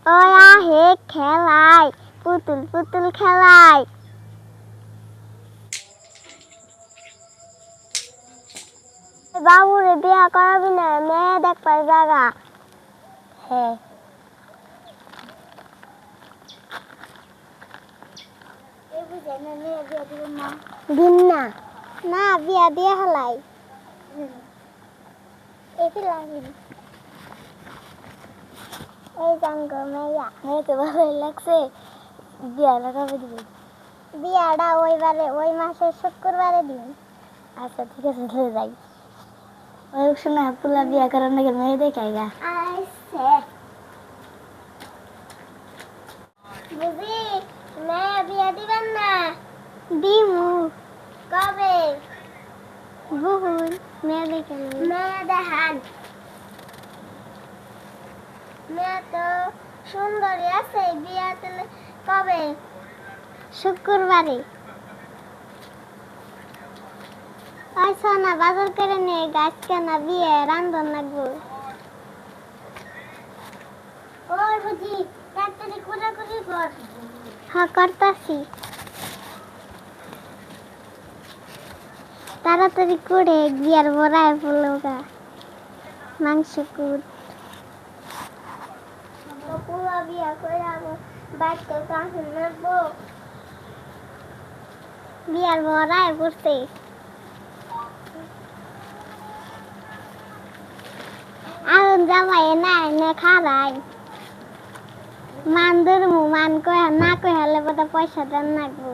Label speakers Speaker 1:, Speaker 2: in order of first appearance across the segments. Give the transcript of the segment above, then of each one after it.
Speaker 1: ওই আহে খেলায় পুতুল পুতুল খেলায়। বাবুরে বিয়া করাবি না, মেয়ে দেখবার জায়গা। হ্যাঁ দিন না, না বিয়া দিয়ে হেলাই। এই জাঙ্গ মেয়া মেয়েকে ভালোই লাগছে, বিয়াটা কবে দিবি? বিয়াটা ওই মাসের শুক্রবারে দিন। আচ্ছা ঠিক আছে, চলে যাই। ওই শোনা পুলা বিয়া করার নাকি মেয়ে দেখাই গা। আচ্ছা বুঝি মেয়ে বিয়া দিবেন না? দিমু। কবে? বহুল মেয়ে দেখে মেয়ে দেখান। মেয়ে তো সুন্দরী আছে, বিয়া দিলে কবে? শুক্রবারে। আচ্ছা না বাজার করে নে, গাছ কেনা বিয়ে রান্ধন লাগবো। ওই বুঝি তাড়াতাড়ি কুড়াকুড়ি কর। হ্যাঁ করতাছি। তাড়াতাড়ি করে বিয়ার বড়ায় ফুলগা মাংস কুট। পুরা বিয়া করে বাড়িতে কাছে নেবো। বিয়ার বড়ায় পড়ছে। আগুন জামাই না এনে খারাই মান ধরমু, মান কয়ে না কয়ে হলে বোধহয় পয়সা দেন লাগবো।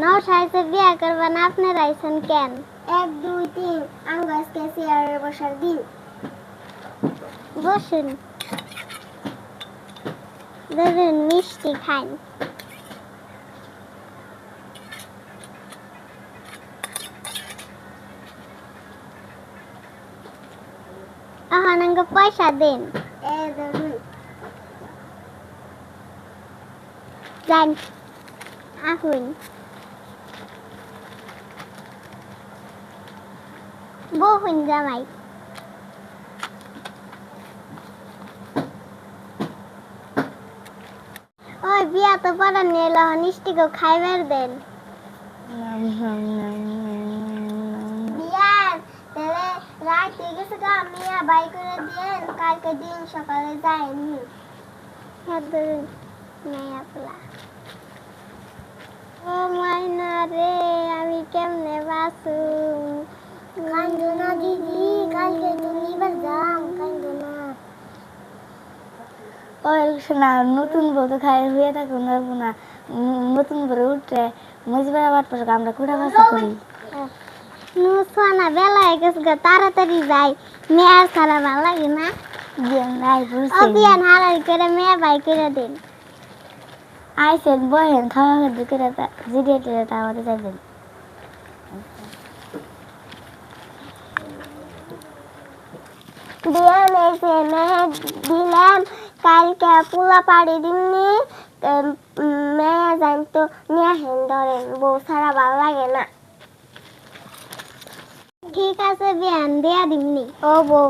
Speaker 1: নৌ সাইজে বিয়া করবেন, আপনি রাইছেন কেন? 1 2 3 আঙ্গাসকে চেয়ারে বসার দিন। বসুন, ধরুন মিষ্টি খান। এখন আমাকে পয়সা দেন। যান আসুন। বহুন জামাই। ওই বিয়া তো পড়া নিল, নিষ্টিকে খাইবার দেন। বিয়ার তাহলে রাত হয়ে গেছে গা, মিয়া বাই করে দিয়েন, কালকে দিন সকালে যায়নি। হ্যাঁ ধরুন মেয়া পোলা। ও মাইনা রে আমি কেমনে বাসু? কান্দো না দিদি, কালকে তো নিবার যাম, কান্দো না। ওই শোনা নতুন বউ তো খাই হয়ে থাকুন না, নতুন বউ উঠে মজবেরা বাট পর আমরা কুড়া ভাষা করি। নুসানা বেলা হয়ে গেছে গা, তাড়াতাড়ি যাই। মেয়ার ছাড়া ভালো লাগে না। বিয়ান নাই বুঝছি, বিয়ান হারাই করে মেয়ে বাই করে দিন। আইসেন বহেন খাওয়া খেতে করে জিরিয়ে টিরে তাওয়াতে যাবেন। বিয়ান এসে মেয়ে দিলাম, কালকে পোলা পাড়ি দিননি, মেয়ে যান তো নিয়ে হেন ধরেন, বউ ছাড়া ভালো লাগে না। ঠিক আছে বিয়ান দিয়া দিমনি। ও বউ